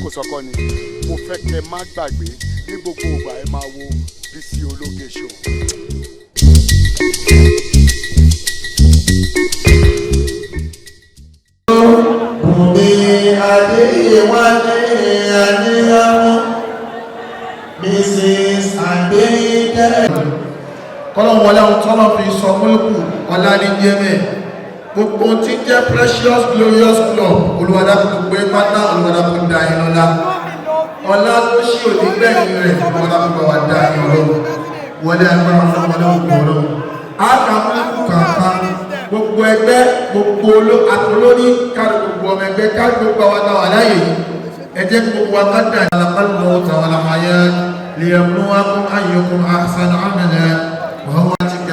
kò sọ́kọ́ ni mo fẹ́ kẹ́ má gbàgbé ní gbogbo ìgbà ẹ máa wo Bisi Ológe Show. Kọ́lọ̀ wọlé ohun tọ́lọ̀ fi sọ múlùkù ọ̀la ní jẹ́mẹ̀ gbogbo tí jẹ́ precious glorious club olùwàdàkùn gbé pátá olùwàdàkùn dá yín lọ́lá ọlá tó ṣí òdì gbẹ̀yìn rẹ̀ olùwàdàkùn bá dá yín ọlọ́wọ́ wọlé agbára fún wọlé òkú ọlọ́wọ́ àgbà múlùkù kankan gbogbo ẹgbẹ́ gbogbo àtolóní káàdì gbogbo ọmọ ẹgbẹ́ káàdì gbogbo àwọn àtàwọn aláyè ẹ jẹ́ gbogbo akádà àlàkàlùmọ̀ tàwọn àlàmáyé liyabluwakum ayyukum ahsanu amala وهوتك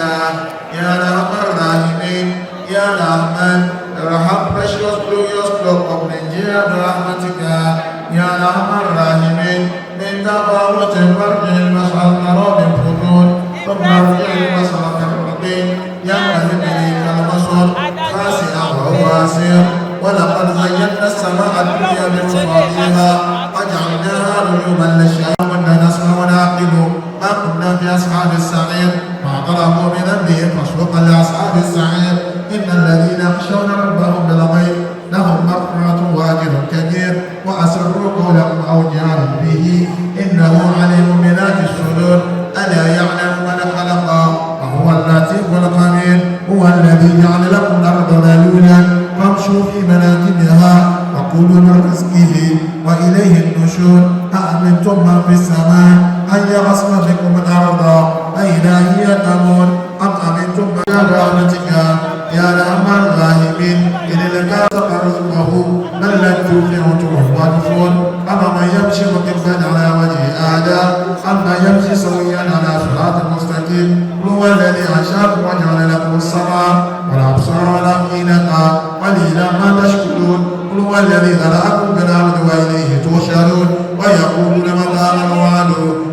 يا رحمن الراحمين يا رحمن ارحم precious glorious club of Nigeria برحمتك يا رحمن الراحمين من تفاوت فرج المسعى القراب الفتون ثم ارجع المسعى كالرقيم يا الذي اليك البصر خاسئا وهو اسير ولقد زينا السماء الدنيا بمصابيها وجعلناها رجوما للشياطين كنا نسمع ونعقل ما كنا في اصحاب السعير فاعترفوا بذنبهم فسوقا لاصحاب السعير ان الذين يخشون ربهم بالغيب لهم مغفرة واجر كبير واسروا قولهم او جهروا به انه عليم بذات الصدور الا يعلم من خلق وهو اللطيف الخبير هو الذي جعل لكم الارض ذلولا فامشوا في مناكبها وكلوا من رزقه واليه النشور أأمنتم من في السماء أن يخسف بكم الأرض فإذا هي تمور أم أمنتم من رحمتك يا أرحم الراحمين إن لك رزقه بل لن تفلحوا تخلفون أما من يمشي مكبا على وجه آدم أما يمشي سويا على صراط مستقيم هو الذي أنشأكم وجعل لكم السمع والأبصار والأفئدة قليلا ما تشكرون هو الذي ذرأكم في الأرض وإليه تحشرون ويقولون متى الوعد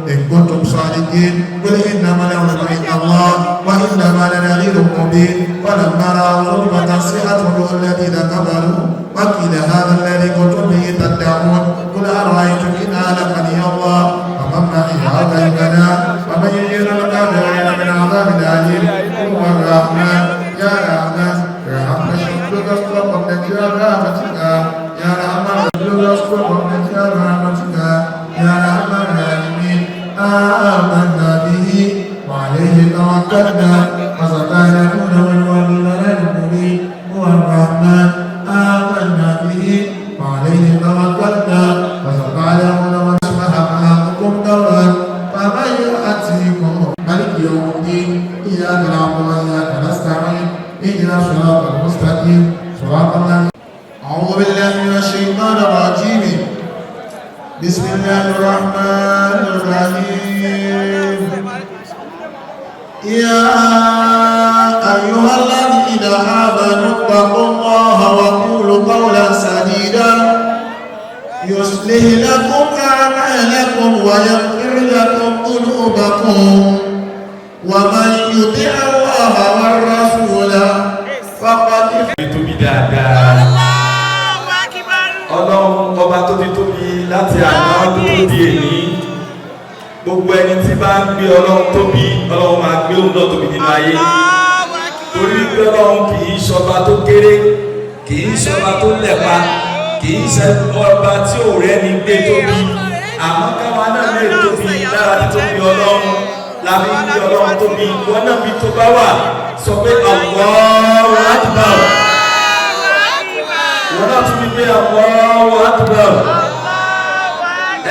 إن كنتم صادقين قل إنما العلم عند الله وإنما لنذير مبين فلما رأوا ظلمة سيئت وجوه الذين كفروا وقيل هذا الذي كنتم به تدعون قل أرأيتم إن أهلكني الله ومن معي أو غيرنا ومن يجير الكافرين من عذاب أليم هو الرحمن يا رحمن ارحمنا شكرك أصدق منك يا رحمتك يا رحمن شكرك أصدق منك يا رحمتك يا رحمن الراحمين آمنا به وعليه توكلنا وستعلمون من ولي ضلال مبين هو الرحمن آمنا به وعليه توكلنا وستعلمون من أصبح معكم دورا فمن يأتيكم ملك يوم الدين إياك نعبد وإياك نستعين اهدنا الصراط المستقيم صراط الذين أعوذ بالله من الشيطان الرجيم بسم الله الرحمن الرحيم يا أيها الذين آمنوا اتقوا الله وقولوا قولا سديدا يصلح لكم أعمالكم ويغفر لكم ذنوبكم ومن يطع الله والرسول فقد Ọlọ́run ọba tó ti tóbi láti àná tó di èní gbogbo ẹni tí bá ń gbé Ọlọ́run tóbi Ọlọ́run máa gbé òun náà tóbi nínú ayé torí pé Ọlọ́run kì í ṣọba tó kéré kì í ṣọba tó lẹ̀pa kì í ṣe ọba tí ò rẹ́ni gbé tóbi àmọ́ káwa náà lè tóbi lára títóbi Ọlọ́run láfi ń gbé Ọlọ́run tóbi wọn náà bí tó bá wà sọ pé Allahu Akbar. Wọ́n náà tún bí pé Allahu Akbar.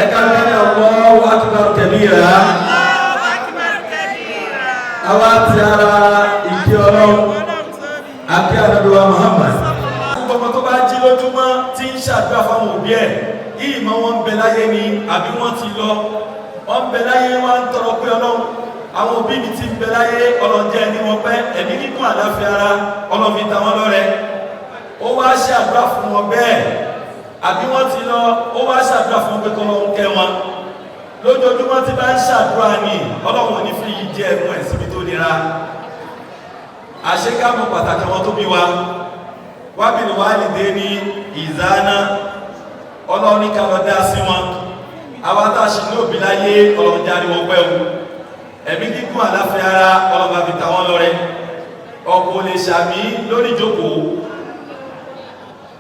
Ẹ̀ka ní Allahu Akbar kabira. Àwa ti ara ìkí Ọlọ́run, àkí àdàdùwà Muhammad. Gbogbo tó bá jí lójúmọ́ tí ń ṣàdúrà fáwọn òbí ẹ̀, ìmọ̀ wọn ń bẹ láyé ni àbí wọ́n ti lọ. Wọ́n ń bẹ láyé wọ́n ń tọrọ pé Ọlọ́run. Àwọn òbí mi ti ń bẹ láyé ọlọ́njẹ́ ẹni wọn pẹ́, ẹ̀mí kíkún àláfíà ara, ọlọ́fi ta wọn lọ́rẹ. Ó wá ṣàdúrà fún wọn bẹ́ẹ̀ àbí wọ́n ti lọ ó wá ṣàdúrà fún pé kọ́lọ́run kẹ́ wọn lójoojúmọ́ tí bá ń ṣàdúrà ní Ọlọ́run ní fi jẹ ẹ̀mú ẹ̀ síbi tó nira àṣekámọ̀ pàtàkì wọn tó bí wa wábìnrin wá lè dé ní ìzáná ọlọ́run ní ká lọ dá sí wọn àwọn atáṣì ní òbí láyé ọlọ́run jáde wọn pẹ́ o ẹ̀mí gígùn àláfẹ́ ara ọlọ́run bá fi ta wọ́n lọ́rẹ ọkọ̀ lè ṣàmì lórí ìjókòó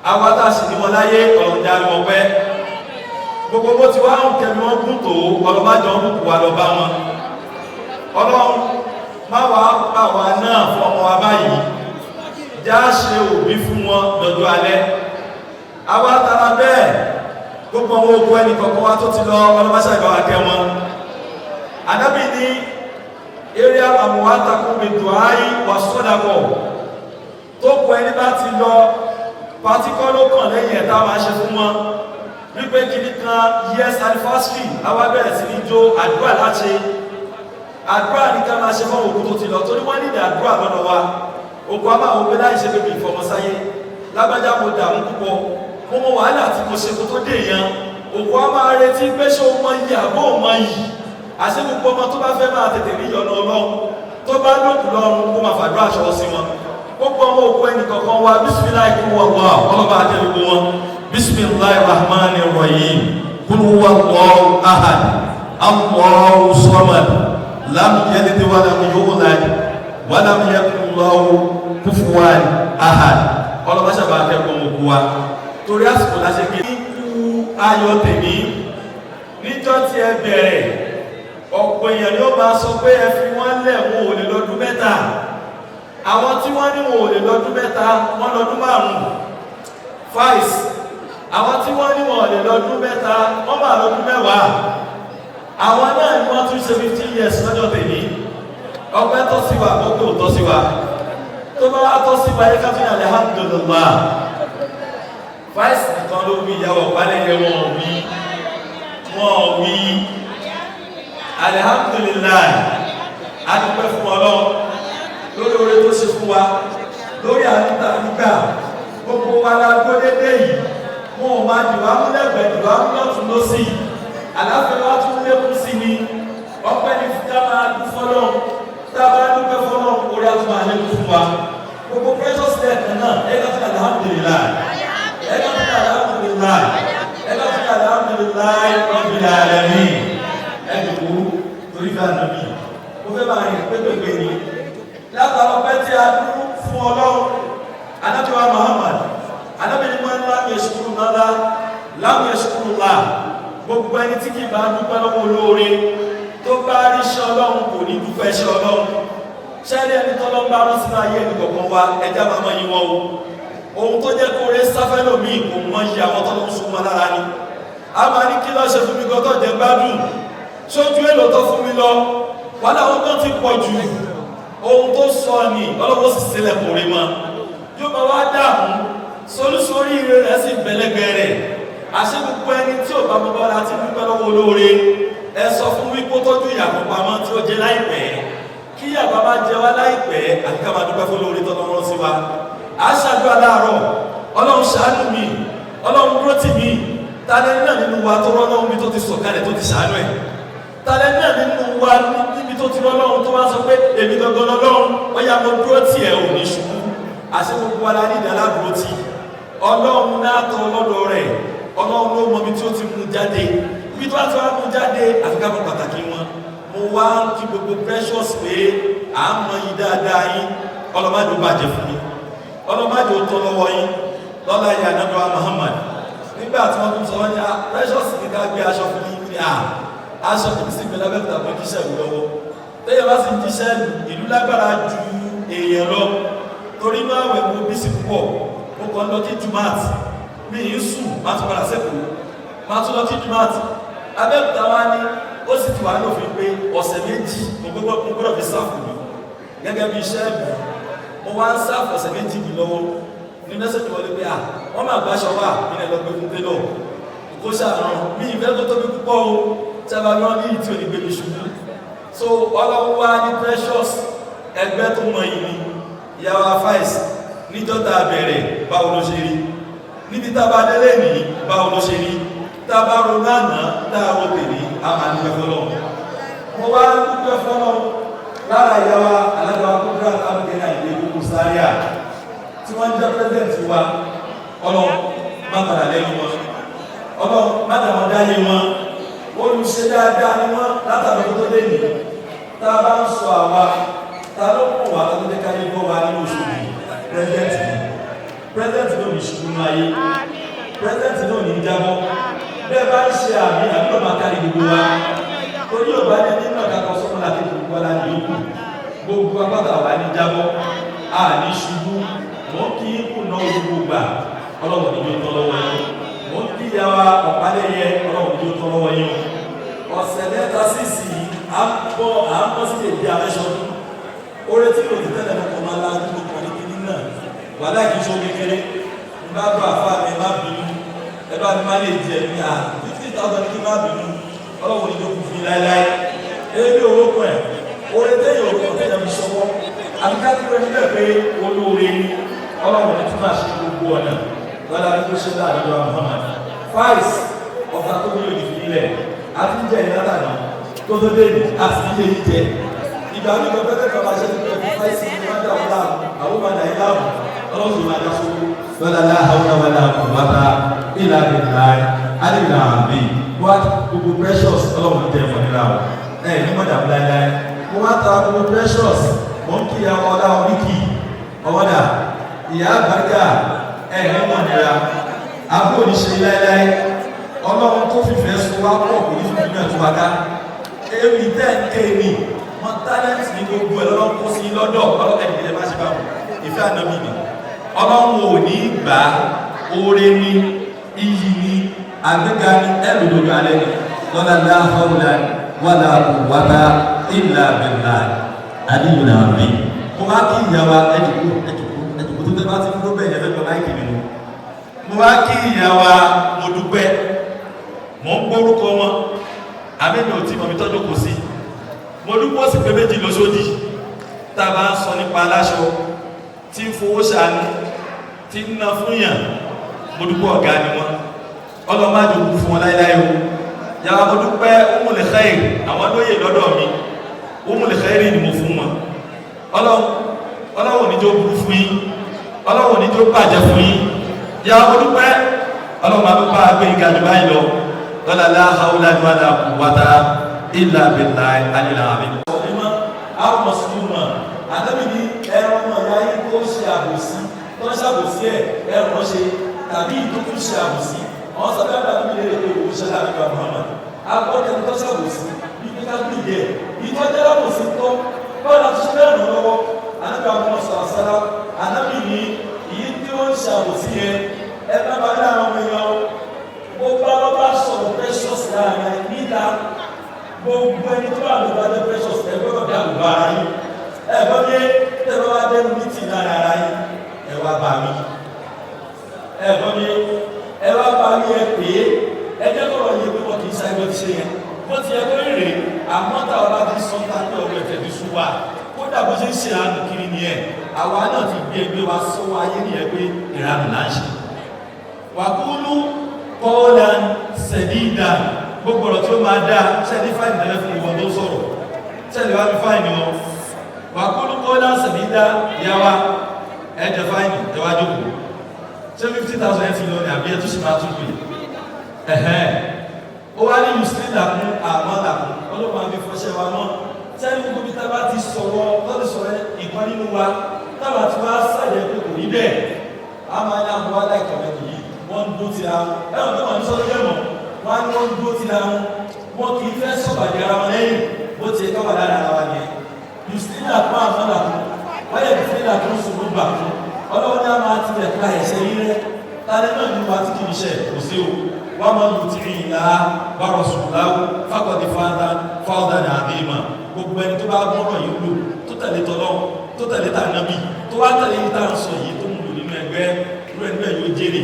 àwọn atáṣì ní wọn láyé ọlọ́run jáde wọn pẹ́ gbogbo bó ti wá ń kẹmi wọn gùn tó ọlọ́bàjọ́ ń kú wa lọ bá wọn ọlọ́run má wàá pa wà náà fún ọmọ wa báyìí já ṣe òbí fún wọn lọ́jọ́ alẹ́ àwọn atara bẹ́ẹ̀ gbogbo àwọn okú ẹni kọ̀ọ̀kan wá tó ti lọ ọlọ́mọṣà ìbáwá kẹ́ wọn Ànábì ní eré àmọ́ àtàkùn mi dùn áyí wà sọ́dàpọ̀ tó kọ ẹni bá ti lọ patikọ́ ló kàn lẹ́yìn ẹ̀ta máa ṣe fún wọn wípé kìíní kan years anniversary àwọn abẹ́rẹ́ sí ní jó àdúrà láti àdúrà ní ká máa ṣe fún òkú tó ti lọ torí wọ́n nílẹ̀ àdúrà lọ́dọ̀ wa òkú àmà òkú láì ṣe bébí ìfọmọsáyé lágbájá mo dààmú púpọ̀ mo mọ wàhálà tí mo ṣe kó tó dé èèyàn òkú àmà retí pé ṣé o mọ iyì àbó o mọ iyì àṣẹ gbogbo ọmọ tó bá fẹ́ máa tètè rí ìyọnu Ọlọ́run tó bá lókù lọ́rùn kó máa fàdúrà ṣọwọ́ sí wọn gbogbo ọmọ òkú ẹnì kọ̀ọ̀kan wa bísímíláì kú wọn wà ọlọ́ba àti gbogbo wọn bisimilahi rahmani rahim kul huwa allahu ahad allahu samad lam yalid wa lam yulad wa lam yakun lahu kufuwan ahad ọlọ́ba sábà akẹ́kọ̀ọ́ òkú wa torí àsìkò láṣẹ kí ikú ayọ̀ tèmi níjọ́ tí ẹ bẹ̀rẹ̀ ọ̀pọ̀ èèyàn ni ó máa sọ pé ẹ fi wọ́n lẹ̀ wọn ò lè lọ́dún mẹ́ta àwọn tí wọ́n ní wọn ò lè lọ́dún mẹ́ta wọ́n lọ́dún márùn-ún fáìs àwọn tí wọ́n ní wọn ò lè lọ́dún mẹ́ta wọ́n máa lọ́dún mẹ́wàá àwọn náà ni wọ́n tún ṣe 15 years lọ́jọ́ tèmi ọpẹ́ tọ́ sí wa gbogbo tọ́ sí wa tó bá wá tọ́ sí wa yẹ ká fi hàn alhamdulillah fáìs nìkan ló wí ìyàwó ọ̀pálẹ́yẹ wọn wí alhamdulillah adúpẹ́ fún Ọlọ́run lórí oore tó ṣe fún wa lórí àdúgbà nígbà gbogbo wa la gbó dédé yìí wọn ò máa dìwà mú lẹ́gbẹ̀ẹ́ dìwà mú lọ́tún lọ́sì àláfẹ́ wa tún lékún sí ni ọpẹ́ ní fúta máa dún fọ́lọ́run tá a bá dúpẹ́ fọ́lọ́run orí àtúmọ̀ àlékún fún wa gbogbo precious death náà ẹ̀ka fún alhamdulillah ẹ̀ka fún alhamdulillah ẹ̀ka fún alhamdulillah rabbil alamin ẹ̀dùnkú torí fẹ́ ànábì ó fẹ́ máa rìn pépèpé ni látara ọpẹ́ tí a dúró fún Ọlọ́run ànábì wa Muhammad ànábì ni wọ́n lámì ẹ̀ṣùkúrú náà lámì ẹ̀ṣùkúrú là gbogbo ẹni tí kì bá dúpẹ́ lọ́wọ́ olóore tó bá rí iṣẹ́ Ọlọ́run kò ní dúpẹ́ iṣẹ́ Ọlọ́run ṣẹ́lẹ̀ ẹni tọ́lọ́ bá rán sínú ayé ẹni kọ̀ọ̀kan wa ẹja máa mọ yín wọn o ohun tó jẹ́ kó rẹ sáfẹ́ lómi kò mọ iye àwọn tọ́lọ́ ń súnmọ́ lára ni a máa ní kí lọ́ọ́ ṣe fún mi gbọ́dọ̀ jẹ́ gbádùn ṣojú èlò tó fún mi lọ wà láwọn kan ti pọ̀ jù ohun tó sọ ní ọlọ́wọ́ sì sílẹ̀ kò rí mọ́ yóò máa wá dààmú solúsórí ire rẹ̀ sì bẹ̀lẹ́gbẹ̀ rẹ̀ àṣẹ gbogbo ẹni tí ò bá mọ́ bá láti dúpẹ́ lọ́wọ́ olóore ẹ sọ fún wípé ó tọ́jú ìyàpọ̀ pamọ́ tí ó jẹ láìpẹ́ kí ìyàpọ̀ bá jẹ wá láìpẹ́ àti ká máa dúpẹ́ fún olóore tọ́lọ́ rán sí wa a ṣàdúrà láàárọ̀ Ọlọ́run ṣàánú mi Ọlọ́run dúró tì mí tálẹ́ náà nínú wa tó rán lọ́wọ́ mi tó ti sọ̀kalẹ̀ tó ti ṣàánú ẹ̀ tàlẹ́ náà nínú wa níbi tó ti rọ́lọ́run tó wá sọ pé èmi gangan lọ́lọ́run wọ́n yá mo dúró tí ẹ̀ ò ní ṣubú àṣẹ gbogbo wa la ní ìdáládúró tí Ọlọ́run náà tọ́ lọ́dọ̀ rẹ̀ Ọlọ́run ló mọ ibi tí ó ti mú jáde ibi tó wá ti wá mú jáde àfikà mọ́ pàtàkì wọn mo wá kí gbogbo precious pé à ń mọ yín dáadáa yín ọlọ́mọdé ó bàjẹ́ fún yín ọlọ́mọdé ó tọ́ lọ́wọ́ yín lọ́lá ìyá nàdọ́wà Muhammad nígbà tí wọ́n tún sọ wọ́n ní precious ní ká gbé aṣọ fún yín ní aṣọ kìí sí ìgbẹ́ lábẹ́ tàbí jíṣẹ́ ìlú lọ́wọ́ tẹ́yẹ bá sì jíṣẹ́ ìlú lágbára ju èèyàn lọ torí máa wẹ̀ mú Bisi púpọ̀ ó kàn lọ kí jumat mi ń sùn má tún padà sẹ́kọ̀ọ́ má tún lọ kí jumat abẹ́òkúta wá ní ó sì ti wà lófin pé ọ̀sẹ̀ méjì mo gbọ́dọ̀ fi sáfù mi gẹ́gẹ́ bí iṣẹ́ ìlú mo wá ń sáfù ọ̀sẹ̀ méjì mi lọ́wọ́ ní mẹ́sẹ̀jì wọlé pé wọ́n máa gbáṣọ wà nílẹ̀ lọ pé fún télọ̀ kó ṣàrán mi ìfẹ́ tó tóbi púpọ̀ o tẹ́bà náà ní ìtí òní gbé mi ṣubú so Ọlọ́run wá ní precious ẹgbẹ́ tó mọ ìní ìyàwó afáìs níjọ́ta bẹ̀rẹ̀ báwo ló ṣe rí níbi tábà délé ní báwo ló ṣe rí tábà ronú àná táàrò tèmi àmàlùfẹ́ fọ́lọ́ mo wá dúpẹ́ fọ́lọ́ lára ìyàwó alágbà kúndúrà tábìlì náà ìlú gbogbo sáríà tí wọ́n jẹ́ president wa Ọlọ́run má padà lẹ́nu wọn ọlọ́run májà wọn dáyé wọn olùṣe dáadáa ni wọn látàrí tó dé nì tá a bá ń sọ àwa ta ló kún wa tó dé káyé gbọ́ wa nínú oṣù yìí pírẹsidẹ́ntì náà ní ṣubú náà ayé pírẹsidẹ́ntì náà ní jábọ́ bẹ́ẹ̀ bá ń ṣe àmì àbúrò máa kárí gbogbo wa torí ò bá ní nínú àkàkọ́ sọ́kùnrin àti gbogbo wa láti yókù gbogbo apáta wà ní jábọ́ a ní ṣubú wọ́n kí kù náà gbogbo gbà ọlọ́wọ́ ní yóò tọ́ lọ́wọ́ yín wọ́n kí yàwá ọ̀pálẹ́yẹ ọlọ́wọ́ ní yóò tọ́ lọ́wọ́ yín ọ̀sẹ̀ mẹ́ta sísì à ń bọ́ sí èdè abẹ́ṣọ́dún orí tí kò ti tẹ́lẹ̀ mọ́kàn máa la ní gbogbo ní kíní náà wà láì kí n ṣe omi kéré n bá bá àfa mi má bínú ẹ bá mi má lè jẹ ní à 50,000 ní kí má bínú ọlọ́wọ́ ní yóò kú fi láéláé ebi owó kọ ẹ̀ orí tẹ́yìn òkú tẹ́yìn mi sọ́wọ́ àbíkájú rẹ̀ níbẹ̀ pé olóore ní ọlọ́wọ́ ní tún máa ṣe gbogbo ọ̀nà lọ́dà ní kó ṣe láàrin wa Muhammad fáìs ọ̀gá tó ní òdì fìlẹ̀ àti jẹ́ ìlànà tó tó dé ní àti ilé jíjẹ ìgbà ní ọjọ́ pẹ́pẹ́ kan máa ṣe ní pẹ̀lú fáìsì ní wọ́n dà wọ́n láàmú àwọn ọmọ àdáyé láàmú ọlọ́sùn máa dá sówó lọ́dà láhàúnà wà láàmú wáta ìlà bìnnáì alìlà àmì wọ́n gbogbo precious ọlọ́run tẹ̀ fún nílà wọn ẹ̀ ní mọ̀dà láíláí mo wá ta gbogbo precious mo ń kí àwọn ọ̀dà oríkì ọ̀wọ́dà ìyá àgbàgà ẹ̀ ní mọ̀ nira àbúrò ní ṣe láíláí ọlọ́run tó fìfẹ́ so wá pọ̀ kò ní fún mi náà tó wá ká èmi tẹ́ ń ké mi wọn tálẹ́ǹtì ní gbogbo ẹ̀ lọ́wọ́ kó sí lọ́dọ̀ ọlọ́kẹ́ ìdílé má ṣe bá wọn ìfẹ́ ànábì ni ọlọ́run ò ní gbà oore ní iyì ní àgbéga ní ẹ̀rùdòdò alẹ́ ní lọ́la láhàúlà wàlà quwwata illa billah àdìyàn àmì mo wá kí ìyàwó ẹ̀dùkú tó tẹ́ bá ti dúró bẹ́ẹ̀ yẹn fẹ́ lọ láìkì nínú mo wá kí ìyàwó mo dúpẹ́ mo ń gbórúkọ wọn àbẹ́mi ò tí mọ̀ mi tọ́jú kò sí mo dúpọ́ sí pé méjì lóṣòdì tá a bá ń sọ nípa aláṣọ tí ń fowó ṣàánú tí ń ná fún yàn mo dúpọ́ ọ̀gá ni wọn ọlọ́mọdé òkú fún wọn láíláí o yàrá mo dúpẹ́ Umul Khair àwọn lóye lọ́dọ̀ mi Umul Khair ni mo fún wọn ọlọ́wọ́ níjó burú fún yín ọlọ́wọ́ níjó bàjẹ́ fún yín yàrá mo dúpẹ́ ọlọ́mọ àbúkọ́ àgbé ìgbàjọ báyìí lọ lọ́la láhàúlà wàlà quwwata illa billahi alil azim. ọ̀rẹ́mọ́ àwọn mùsùlùmí àtẹ́bí ní ẹ̀rọ ọmọ ìyá yìí tó ṣe àbòsí tó ń ṣàbòsí ẹ̀rọ ṣe tàbí ìdókù ṣe àbòsí àwọn sábẹ́ àbábí lè rè é òṣèlú àbíkà Muhammad agbọ́dẹ̀ tó ṣàbòsí bí kíkà gbìyẹ ìtọ́jẹ́ lábòsí tó bọ́ọ̀lá tó ṣe bẹ́ẹ̀ ràn lọ́wọ́ anábì àwọn sàrásárá anábì ní ìyí tí ó ń ṣàbòsí yẹn ẹ bá bá lára ọmọ èèyàn gbogbo alọ́bá sọ̀rọ̀ precious láàrin níta gbogbo ẹni tó wà lọ́wọ́ adé precious ẹgbẹ́ ọ̀dẹ́ àgbà ara yìí ẹ̀gbọ́n ní tẹ́lọ́ wá dé mítì lára ara yìí ẹ wá bá mi ẹ̀gbọ́n ní ẹ wá bá mi ẹ pè é ẹjẹ́ kọ̀rọ̀ yìí pé wọ́n kì í sáré bọ́ ti ṣe yẹn wọ́n ti ẹgbẹ́ rèé àmọ́ táwọn bá ti sọ ta ní ọ̀rọ̀ ẹ̀fẹ̀ ti sùn wá kódà bó ṣe ń ṣe àánú kiri nìyẹn àwa náà ti gbé ẹgbẹ́ wa sọ́wọ́ ayé nìyẹn pé ìranù là ń ṣe wàkúlù kọ́ọ̀lá sẹ̀dídà gbogbo ọ̀rọ̀ tí ó máa dáa ṣẹ́ni fáìní tẹ́lẹ̀ fún ìwọ̀n tó sọ̀rọ̀ ṣẹ́ni wá fi fáìní wọn wàkúlù kọ́ọ̀lá sẹ̀dídà yáwá ẹ̀jẹ̀ fáìní ẹwà jókòó ṣé 50,000 ẹ̀ ti lọ ní àbí ẹ̀ tó ṣe máa tún pè ẹ̀hẹ́n ó wá ní mùsùlùmí làkún àmọ́ làkún ọlọ́pàá fi fọṣẹ́ wa mọ́ ṣẹ́ni gbogbo bí tábà ti sọ̀rọ̀ lọ́dún sọ̀rọ̀ ìkan nínú wa tábà ti wá sàyẹ̀ pé kò rí bẹ́ẹ̀ a máa ní àwọn aláìkọ̀wé nìyí wọ́n ń dúró ti ra wọn ẹ̀rọ tó wọ́n ń sọ́dọ̀ jẹ́mọ̀ wọ́n á ní wọ́n ń dúró ti ra wọn wọ́n kì í fẹ́ sọ̀bàjẹ́ ara wọn lẹ́yìn bó ti ẹ̀kọ́ wà lára ara wa ni mùsùlùmí àpá àmọ́là fún wọ́n yẹ mùsùlùmí àpá ń sọ̀rọ̀ gbà fún ọlọ́wọ́n ní a máa ti lẹ̀ ká ẹ̀ṣẹ̀ yín rẹ́ tálẹ́ náà ní wa ti kì í ṣe kò sí o wọ́n máa lù tí ìlà bárọ̀ sùláwù fákọ̀dé fáwọ́dà ní àdéhìmá gbogbo ẹni tó bá gbọ́rọ̀ yìí lò tó tẹ̀lé tọ́lọ́ tó tẹ̀lé tànábì tó wá tẹ̀lé yìí tá à ń sọ yìí tó ń lò nínú ẹgbẹ́ irú ẹgbẹ́ yóò jèrè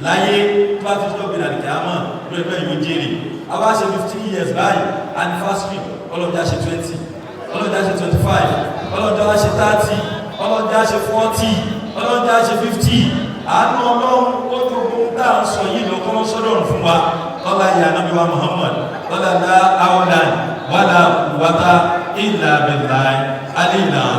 láyé tó bá ti tó gbé nàìjíríà àmọ́ irú ẹgbẹ́ yóò jèrè a bá ṣe 15 years báyìí anniversary ọlọ́jà ṣe 20 ọlọ́jà ṣe 25 ọlọ́jà ṣe 30 ọlọ́jà ṣe 40 ọlọ́jà ṣe 50 àánú ọlọ́run ó tó gbóhùn tá à ń sọ yìí lọ́kọ́ sọ́dọ̀ fún wa lọ́la ìyá Ànábì wa Muhammad lọ́la lá áwọ̀dà wàlà quwwata illa billahi alẹ́ ìlànà